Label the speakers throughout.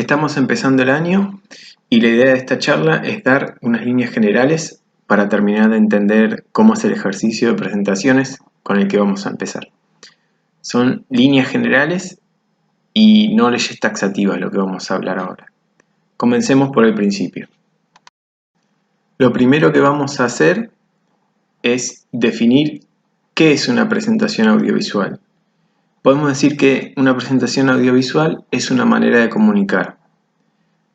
Speaker 1: Estamos empezando el año y la idea de esta charla es dar unas líneas generales para terminar de entender cómo es el ejercicio de presentaciones con el que vamos a empezar. Son líneas generales y no leyes taxativas lo que vamos a hablar ahora. Comencemos por el principio. Lo primero que vamos a hacer es definir qué es una presentación audiovisual. Podemos decir que una presentación audiovisual es una manera de comunicar.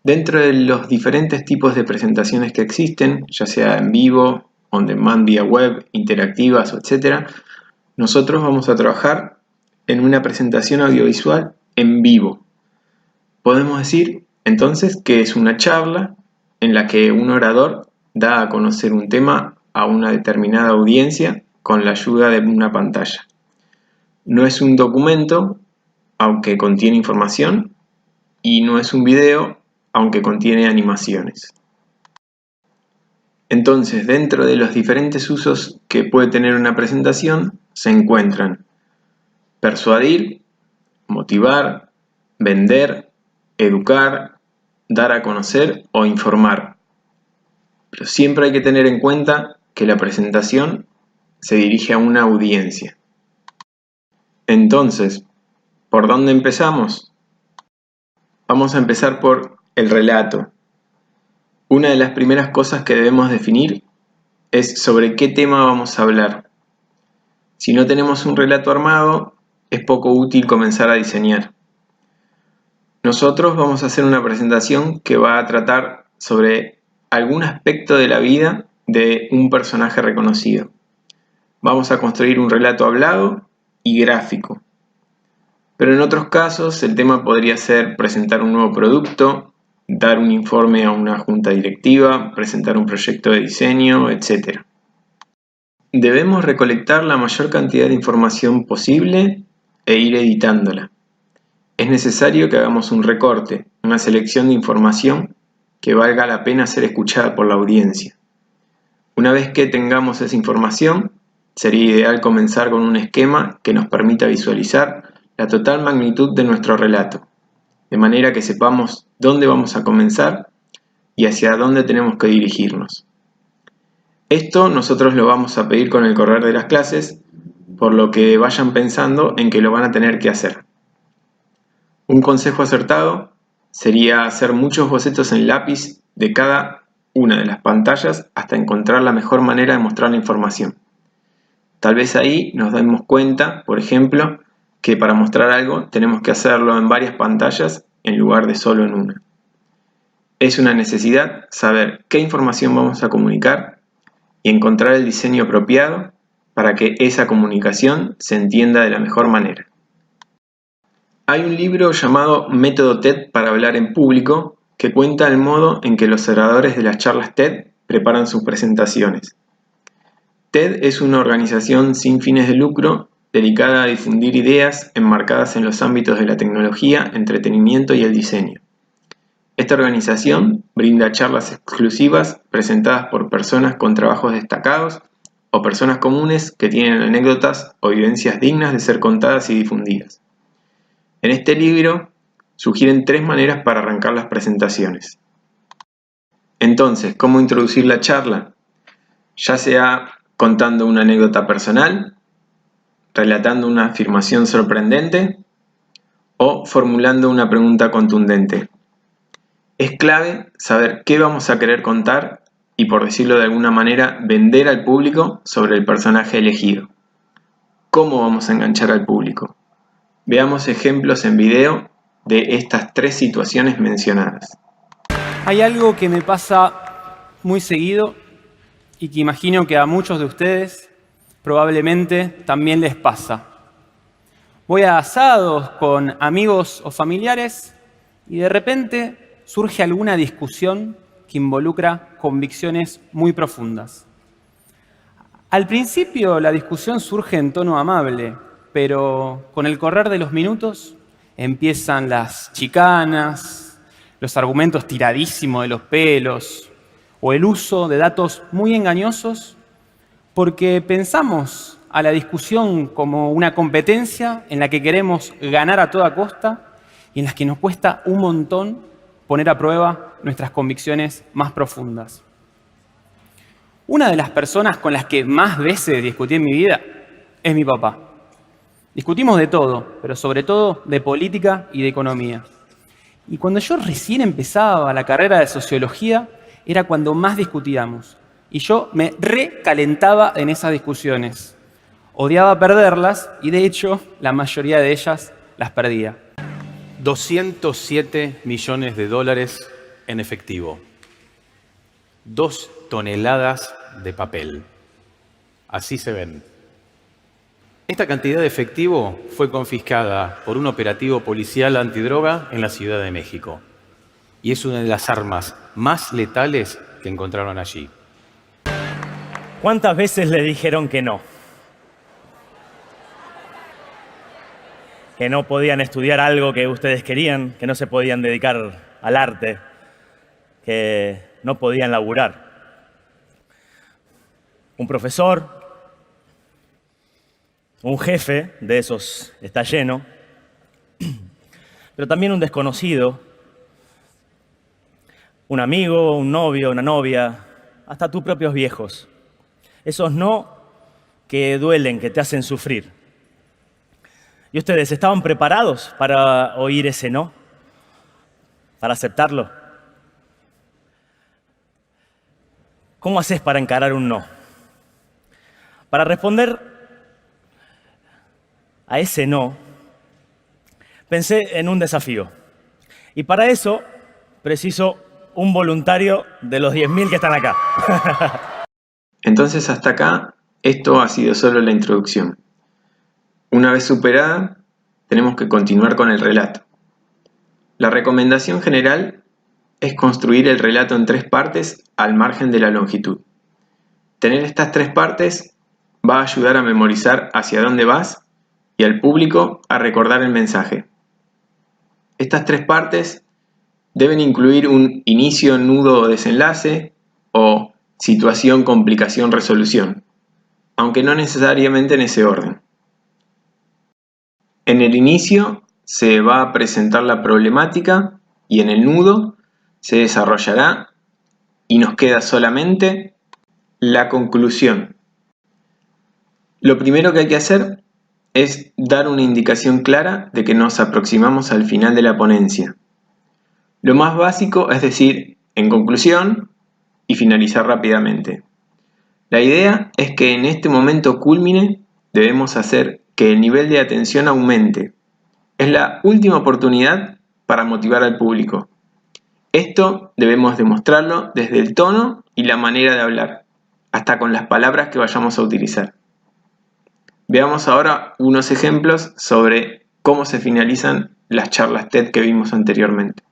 Speaker 1: Dentro de los diferentes tipos de presentaciones que existen, ya sea en vivo, on demand vía web, interactivas, etc., nosotros vamos a trabajar en una presentación audiovisual en vivo. Podemos decir entonces que es una charla en la que un orador da a conocer un tema a una determinada audiencia con la ayuda de una pantalla. No es un documento, aunque contiene información, y no es un video, aunque contiene animaciones. Entonces, dentro de los diferentes usos que puede tener una presentación, se encuentran persuadir, motivar, vender, educar, dar a conocer o informar. Pero siempre hay que tener en cuenta que la presentación se dirige a una audiencia. Entonces, ¿por dónde empezamos? Vamos a empezar por el relato. Una de las primeras cosas que debemos definir es sobre qué tema vamos a hablar. Si no tenemos un relato armado, es poco útil comenzar a diseñar. Nosotros vamos a hacer una presentación que va a tratar sobre algún aspecto de la vida de un personaje reconocido. Vamos a construir un relato hablado y gráfico. Pero en otros casos el tema podría ser presentar un nuevo producto, dar un informe a una junta directiva, presentar un proyecto de diseño, etc. Debemos recolectar la mayor cantidad de información posible e ir editándola. Es necesario que hagamos un recorte, una selección de información que valga la pena ser escuchada por la audiencia. Una vez que tengamos esa información, sería ideal comenzar con un esquema que nos permita visualizar la total magnitud de nuestro relato, de manera que sepamos dónde vamos a comenzar y hacia dónde tenemos que dirigirnos. Esto nosotros lo vamos a pedir con el correr de las clases, por lo que vayan pensando en que lo van a tener que hacer. Un consejo acertado sería hacer muchos bocetos en lápiz de cada una de las pantallas hasta encontrar la mejor manera de mostrar la información. Tal vez ahí nos demos cuenta, por ejemplo, que para mostrar algo tenemos que hacerlo en varias pantallas en lugar de solo en una. Es una necesidad saber qué información vamos a comunicar y encontrar el diseño apropiado para que esa comunicación se entienda de la mejor manera. Hay un libro llamado Método TED para hablar en público que cuenta el modo en que los oradores de las charlas TED preparan sus presentaciones. TED es una organización sin fines de lucro dedicada a difundir ideas enmarcadas en los ámbitos de la tecnología, entretenimiento y el diseño. Esta organización brinda charlas exclusivas presentadas por personas con trabajos destacados o personas comunes que tienen anécdotas o vivencias dignas de ser contadas y difundidas. En este libro sugieren 3 maneras para arrancar las presentaciones. Entonces, ¿cómo introducir la charla? Ya sea contando una anécdota personal, relatando una afirmación sorprendente o formulando una pregunta contundente. Es clave saber qué vamos a querer contar y, por decirlo de alguna manera, vender al público sobre el personaje elegido. ¿Cómo vamos a enganchar al público? Veamos ejemplos en video de estas 3 situaciones mencionadas.
Speaker 2: Hay algo que me pasa muy seguido y que imagino que a muchos de ustedes probablemente también les pasa. Voy a asados con amigos o familiares y de repente surge alguna discusión que involucra convicciones muy profundas. Al principio la discusión surge en tono amable, pero con el correr de los minutos empiezan las chicanas, los argumentos tiradísimos de los pelos o el uso de datos muy engañosos porque pensamos a la discusión como una competencia en la que queremos ganar a toda costa y en la que nos cuesta un montón poner a prueba nuestras convicciones más profundas. Una de las personas con las que más veces discutí en mi vida es mi papá. Discutimos de todo, pero sobre todo de política y de economía. Y cuando yo recién empezaba la carrera de sociología, era cuando más discutíamos. Y yo me recalentaba en esas discusiones. Odiaba perderlas y, de hecho, la mayoría de ellas las perdía.
Speaker 3: 207 millones de dólares en efectivo. 2 toneladas de papel. Así se ven. Esta cantidad de efectivo fue confiscada por un operativo policial antidroga en la Ciudad de México. Y es una de las armas más letales que encontraron allí.
Speaker 4: ¿Cuántas veces le dijeron que no? Que no podían estudiar algo que ustedes querían, que no se podían dedicar al arte, que no podían laburar. Un profesor, un jefe de esos está lleno, pero también un desconocido, un amigo, un novio, una novia, hasta tus propios viejos. Esos no que duelen, que te hacen sufrir. ¿Y ustedes estaban preparados para oír ese no? ¿Para aceptarlo? ¿Cómo haces para encarar un no? Para responder a ese no, pensé en un desafío. Y para eso preciso un voluntario de los 10.000 que están acá.
Speaker 1: Entonces, hasta acá, esto ha sido solo la introducción. Una vez superada, tenemos que continuar con el relato. La recomendación general es construir el relato en 3 partes al margen de la longitud. Tener estas 3 partes va a ayudar a memorizar hacia dónde vas y al público a recordar el mensaje. Estas 3 partes deben incluir un inicio, nudo o desenlace o situación, complicación, resolución, aunque no necesariamente en ese orden. En el inicio se va a presentar la problemática y en el nudo se desarrollará y nos queda solamente la conclusión. Lo primero que hay que hacer es dar una indicación clara de que nos aproximamos al final de la ponencia. Lo más básico es decir, en conclusión, y finalizar rápidamente. La idea es que en este momento cúlmine debemos hacer que el nivel de atención aumente. Es la última oportunidad para motivar al público. Esto debemos demostrarlo desde el tono y la manera de hablar, hasta con las palabras que vayamos a utilizar. Veamos ahora unos ejemplos sobre cómo se finalizan las charlas TED que vimos anteriormente.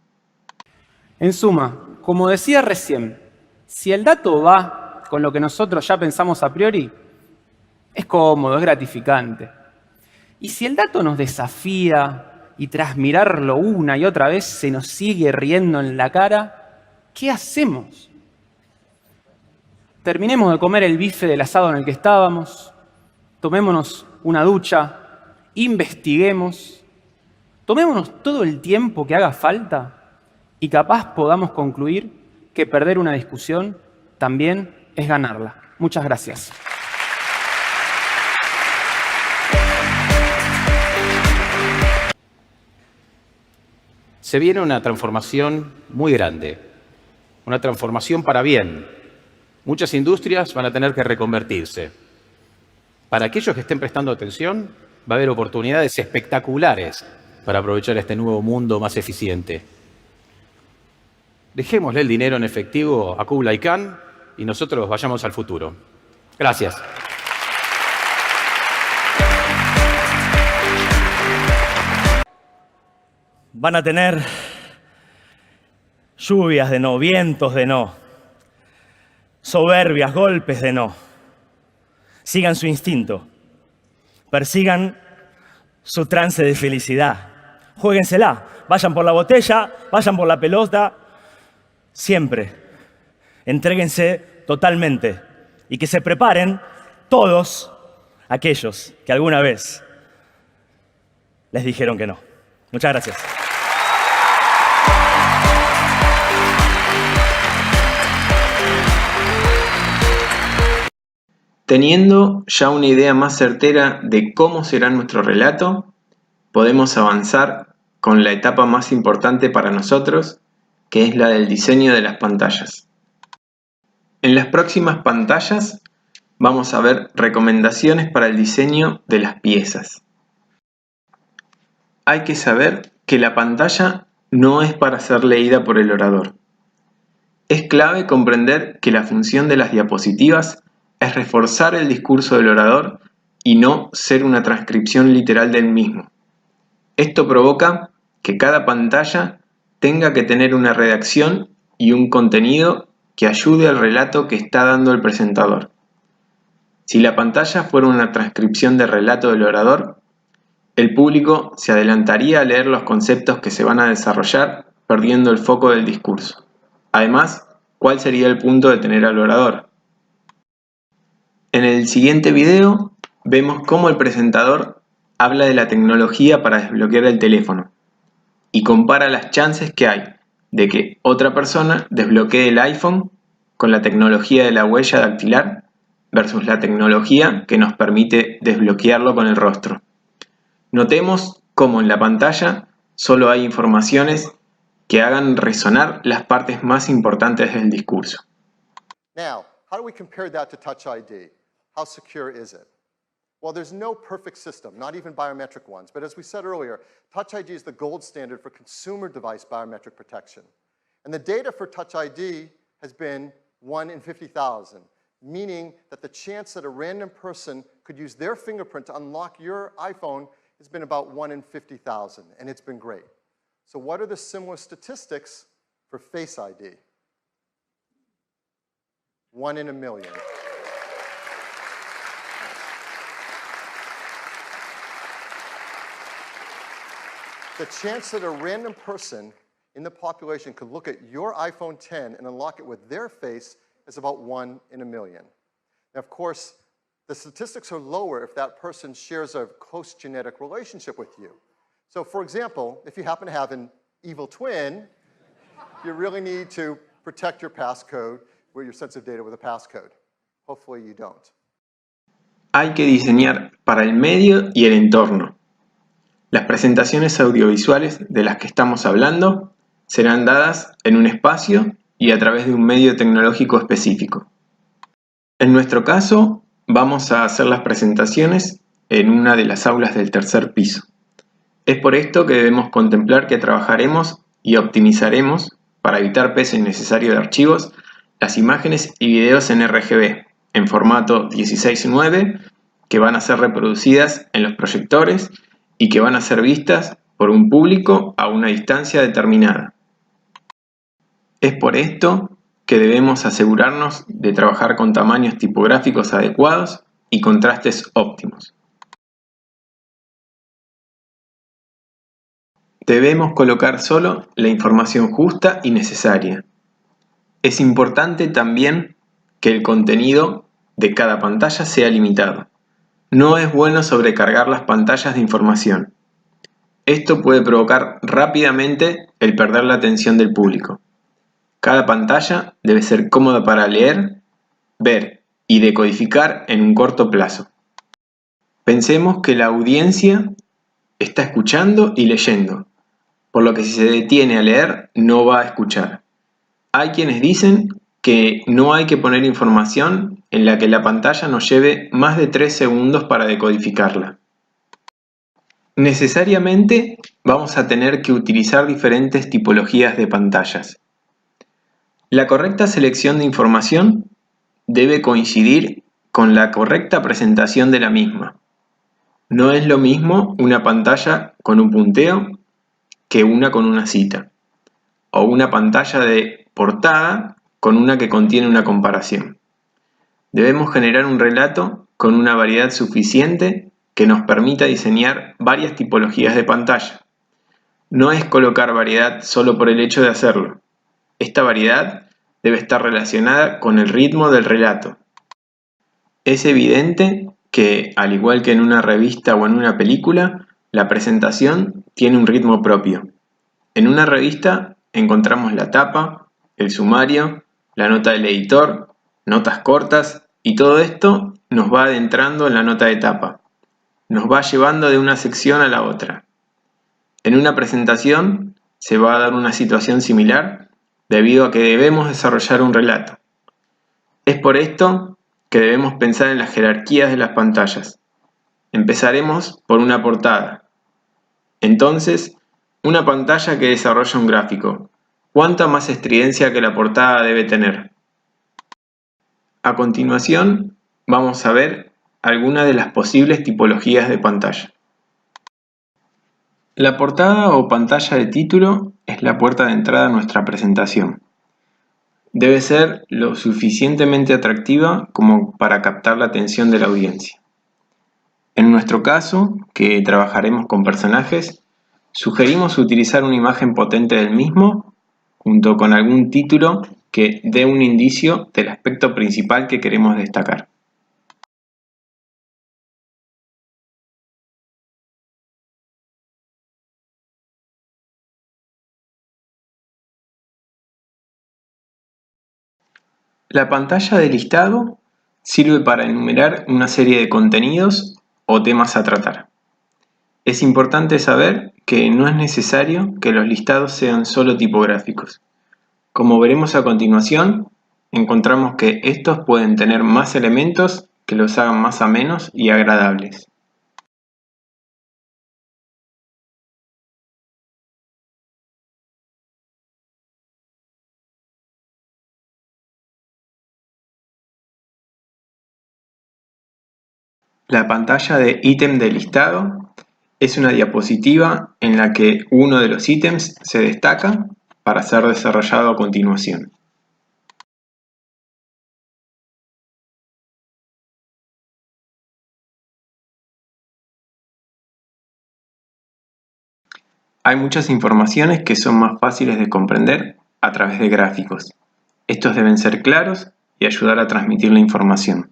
Speaker 2: En suma, como decía recién, si el dato va con lo que nosotros ya pensamos a priori, es cómodo, es gratificante. Y si el dato nos desafía y tras mirarlo una y otra vez se nos sigue riendo en la cara, ¿qué hacemos? Terminemos de comer el bife del asado en el que estábamos, tomémonos una ducha, investiguemos, tomémonos todo el tiempo que haga falta y capaz podamos concluir que perder una discusión también es ganarla. Muchas gracias.
Speaker 3: Se viene una transformación muy grande, una transformación para bien. Muchas industrias van a tener que reconvertirse. Para aquellos que estén prestando atención, va a haber oportunidades espectaculares para aprovechar este nuevo mundo más eficiente. Dejémosle el dinero en efectivo a Kublai Khan y nosotros vayamos al futuro. Gracias.
Speaker 4: Van a tener lluvias de no, vientos de no, soberbias, golpes de no. Sigan su instinto, persigan su trance de felicidad. Juéguensela, vayan por la botella, vayan por la pelota, siempre. Entréguense totalmente y que se preparen todos aquellos que alguna vez les dijeron que no. Muchas gracias.
Speaker 1: Teniendo ya una idea más certera de cómo será nuestro relato, podemos avanzar con la etapa más importante para nosotros, que es la del diseño de las pantallas. En las próximas pantallas vamos a ver recomendaciones para el diseño de las piezas. Hay que saber que la pantalla no es para ser leída por el orador. Es clave comprender que la función de las diapositivas es reforzar el discurso del orador y no ser una transcripción literal del mismo. Esto provoca que cada pantalla tenga que tener una redacción y un contenido que ayude al relato que está dando el presentador. Si la pantalla fuera una transcripción del relato del orador, el público se adelantaría a leer los conceptos que se van a desarrollar, perdiendo el foco del discurso. Además, ¿cuál sería el punto de tener al orador? En el siguiente video vemos cómo el presentador habla de la tecnología para desbloquear el teléfono y compara las chances que hay de que otra persona desbloquee el iPhone con la tecnología de la huella dactilar versus la tecnología que nos permite desbloquearlo con el rostro. Notemos cómo en la pantalla solo hay informaciones que hagan resonar las partes más importantes del discurso.
Speaker 5: Now, how do we compare that to Touch ID? How secure is it? Well, there's no perfect system, not even biometric ones. But as we said earlier, Touch ID is the gold standard for consumer device biometric protection. And the data for Touch ID has been 1 in 50,000, meaning that the chance that a random person could use their fingerprint to unlock your iPhone has been about 1 in 50,000, and it's been great. So what are the similar statistics for Face ID? 1 in a million. The chance that a random person in the population could look at your iPhone 10 and unlock it with their face is about 1 in a million. Now, of course, the statistics are lower if that person shares a close genetic relationship with you. So, for example, if you happen to have an evil twin, you really need to protect your passcode, your sensitive data with a passcode. Hopefully you don't.
Speaker 1: Hay que diseñar para el medio y el entorno. Las presentaciones audiovisuales de las que estamos hablando serán dadas en un espacio y a través de un medio tecnológico específico. En nuestro caso, vamos a hacer las presentaciones en una de las aulas del tercer piso. Es por esto que debemos contemplar que trabajaremos y optimizaremos, para evitar peso innecesario de archivos, las imágenes y videos en RGB, en formato 16:9, que van a ser reproducidas en los proyectores y que van a ser vistas por un público a una distancia determinada. Es por esto que debemos asegurarnos de trabajar con tamaños tipográficos adecuados y contrastes óptimos. Debemos colocar solo la información justa y necesaria. Es importante también que el contenido de cada pantalla sea limitado. No es bueno sobrecargar las pantallas de información. Esto puede provocar rápidamente el perder la atención del público. Cada pantalla debe ser cómoda para leer, ver y decodificar en un corto plazo. Pensemos que la audiencia está escuchando y leyendo, por lo que si se detiene a leer no va a escuchar. Hay quienes dicen que no hay que poner información en la que la pantalla nos lleve más de 3 segundos para decodificarla. Necesariamente vamos a tener que utilizar diferentes tipologías de pantallas. La correcta selección de información debe coincidir con la correcta presentación de la misma. No es lo mismo una pantalla con un punteo que una con una cita, o una pantalla de portada con una que contiene una comparación. Debemos generar un relato con una variedad suficiente que nos permita diseñar varias tipologías de pantalla. No es colocar variedad solo por el hecho de hacerlo. Esta variedad debe estar relacionada con el ritmo del relato. Es evidente que, al igual que en una revista o en una película, la presentación tiene un ritmo propio. En una revista encontramos la tapa, el sumario, la nota del editor, notas cortas Y todo esto nos va adentrando en la nota de tapa. Nos va llevando de una sección a la otra. En una presentación se va a dar una situación similar debido a que debemos desarrollar un relato. Es por esto que debemos pensar en las jerarquías de las pantallas. Empezaremos por una portada. Entonces, una pantalla que desarrolla un gráfico. ¿Cuánta más estridencia que la portada debe tener? A continuación, vamos a ver algunas de las posibles tipologías de pantalla. La portada o pantalla de título es la puerta de entrada a nuestra presentación. Debe ser lo suficientemente atractiva como para captar la atención de la audiencia. En nuestro caso, que trabajaremos con personajes, sugerimos utilizar una imagen potente del mismo junto con algún título que dé un indicio del aspecto principal que queremos destacar. La pantalla de listado sirve para enumerar una serie de contenidos o temas a tratar. Es importante saber que no es necesario que los listados sean solo tipográficos. Como veremos a continuación, encontramos que estos pueden tener más elementos que los hagan más amenos y agradables. La pantalla de ítem de listado es una diapositiva en la que uno de los ítems se destaca para ser desarrollado a continuación. Hay muchas informaciones que son más fáciles de comprender a través de gráficos. Estos deben ser claros y ayudar a transmitir la información.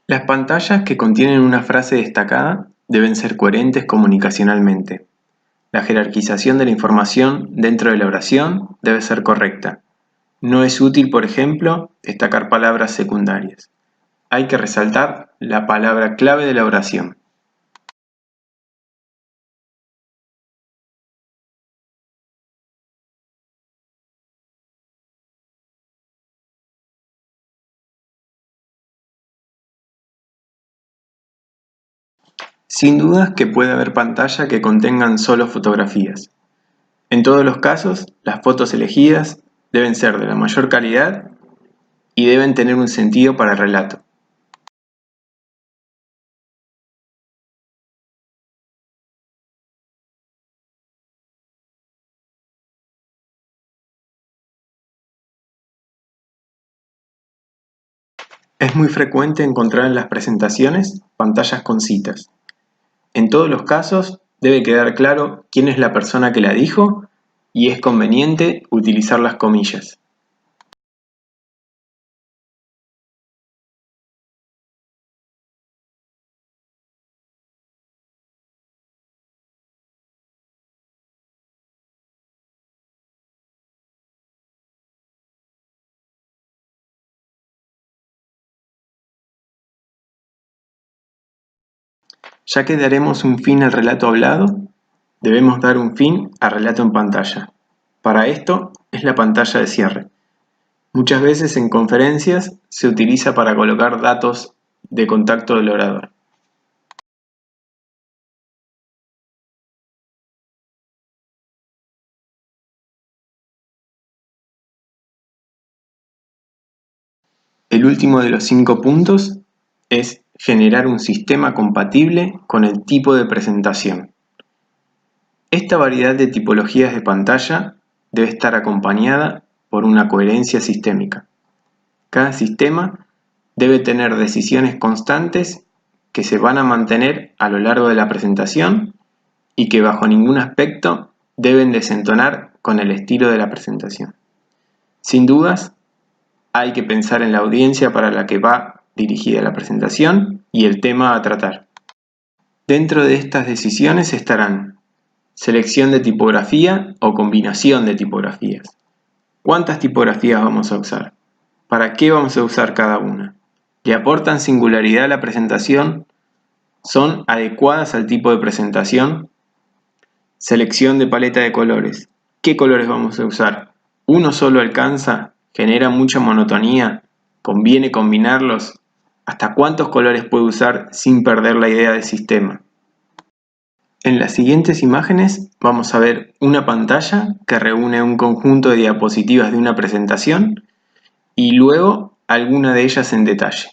Speaker 1: Las pantallas que contienen una frase destacada deben ser coherentes comunicacionalmente. La jerarquización de la información dentro de la oración debe ser correcta. No es útil, por ejemplo, destacar palabras secundarias. Hay que resaltar la palabra clave de la oración. Sin dudas que puede haber pantalla que contengan solo fotografías. En todos los casos, las fotos elegidas deben ser de la mayor calidad y deben tener un sentido para el relato. Es muy frecuente encontrar en las presentaciones pantallas con citas. En todos los casos, debe quedar claro quién es la persona que la dijo y es conveniente utilizar las comillas. Ya que daremos un fin al relato hablado, debemos dar un fin al relato en pantalla. Para esto es la pantalla de cierre. Muchas veces en conferencias se utiliza para colocar datos de contacto del orador. El último de los 5 puntos es generar un sistema compatible con el tipo de presentación. Esta variedad de tipologías de pantalla debe estar acompañada por una coherencia sistémica. Cada sistema debe tener decisiones constantes que se van a mantener a lo largo de la presentación y que bajo ningún aspecto deben desentonar con el estilo de la presentación. Sin dudas, hay que pensar en la audiencia para la que va dirigida la presentación y el tema a tratar. Dentro de estas decisiones estarán selección de tipografía o combinación de tipografías. ¿Cuántas tipografías vamos a usar? ¿Para qué vamos a usar cada una? ¿Le aportan singularidad a la presentación? ¿Son adecuadas al tipo de presentación? Selección de paleta de colores. ¿Qué colores vamos a usar? ¿Uno solo alcanza? ¿Genera mucha monotonía? ¿Conviene combinarlos? ¿Hasta cuántos colores puedo usar sin perder la idea del sistema? En las siguientes imágenes vamos a ver una pantalla que reúne un conjunto de diapositivas de una presentación y luego alguna de ellas en detalle.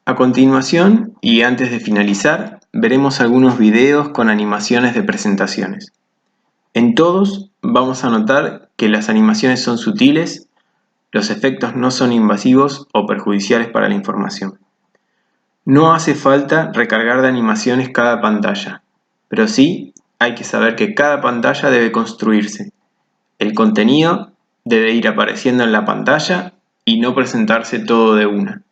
Speaker 1: A continuación, y antes de finalizar, veremos algunos videos con animaciones de presentaciones. En todos vamos a notar que las animaciones son sutiles, los efectos no son invasivos o perjudiciales para la información. No hace falta recargar de animaciones cada pantalla, pero sí hay que saber que cada pantalla debe construirse. El contenido debe ir apareciendo en la pantalla y no presentarse todo de una.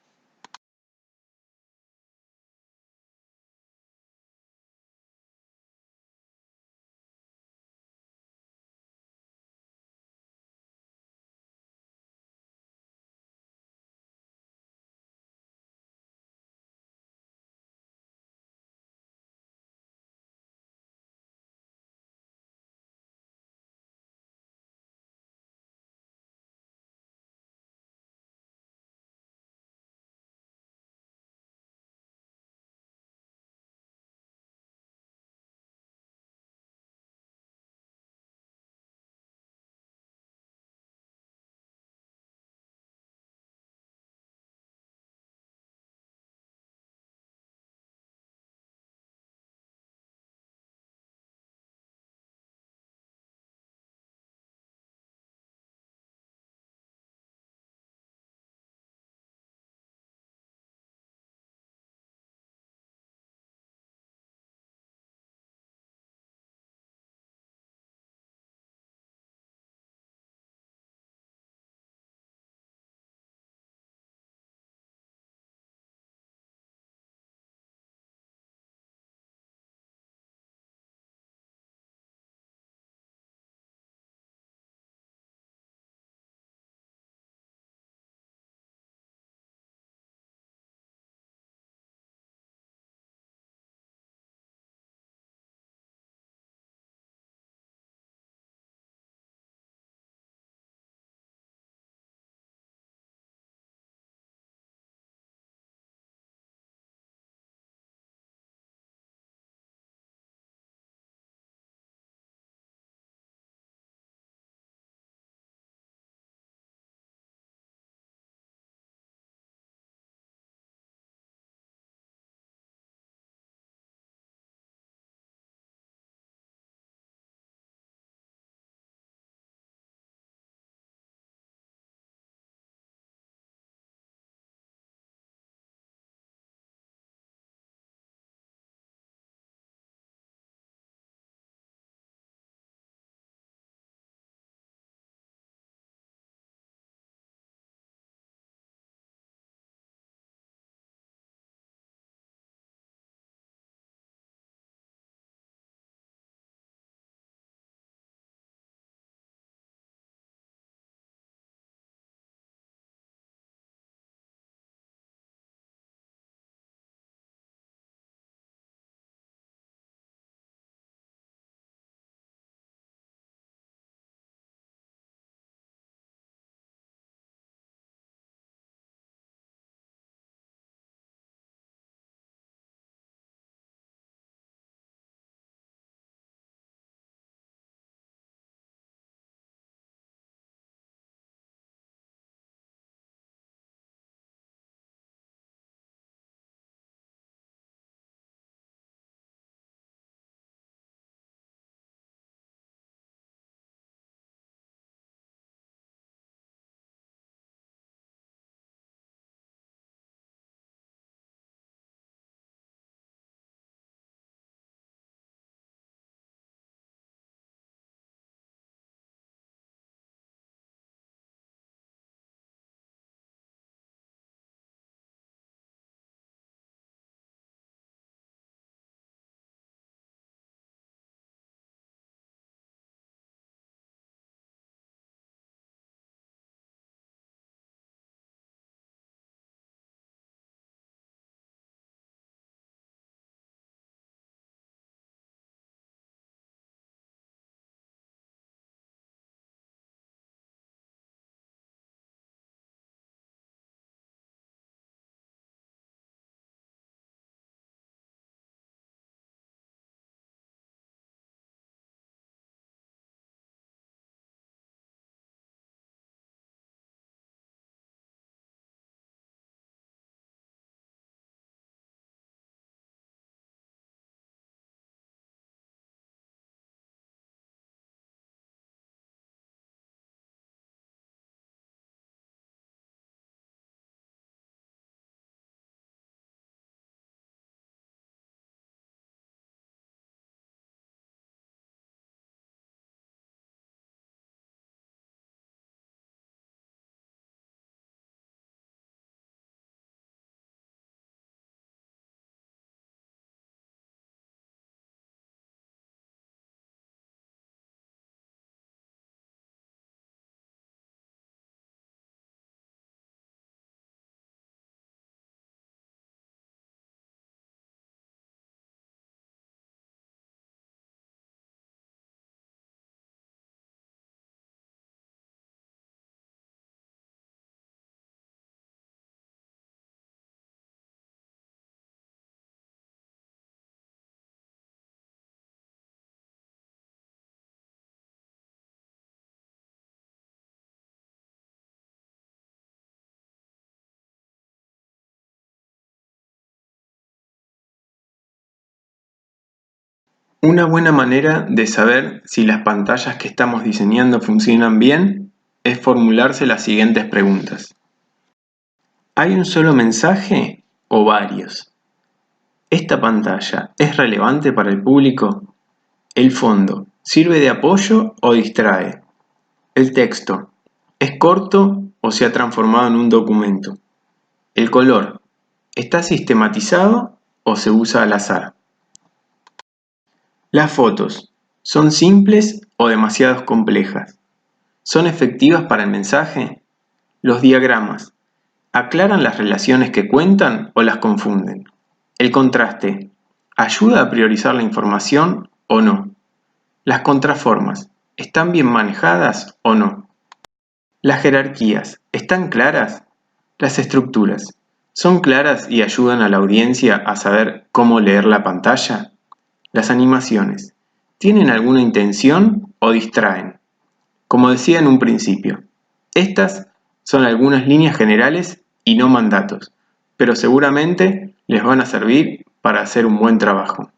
Speaker 1: Una buena manera de saber si las pantallas que estamos diseñando funcionan bien es formularse las siguientes preguntas. ¿Hay un solo mensaje o varios? ¿Esta pantalla es relevante para el público? ¿El fondo sirve de apoyo o distrae? ¿El texto es corto o se ha transformado en un documento? ¿El color está sistematizado o se usa al azar? ¿Las fotos son simples o demasiado complejas? ¿Son efectivas para el mensaje? ¿Los diagramas aclaran las relaciones que cuentan o las confunden? ¿El contraste ayuda a priorizar la información o no? ¿Las contraformas están bien manejadas o no? ¿Las jerarquías están claras? ¿Las estructuras son claras y ayudan a la audiencia a saber cómo leer la pantalla? ¿Las animaciones tienen alguna intención o distraen? Como decía en un principio, estas son algunas líneas generales y no mandatos, pero seguramente les van a servir para hacer un buen trabajo.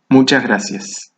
Speaker 1: Muchas gracias.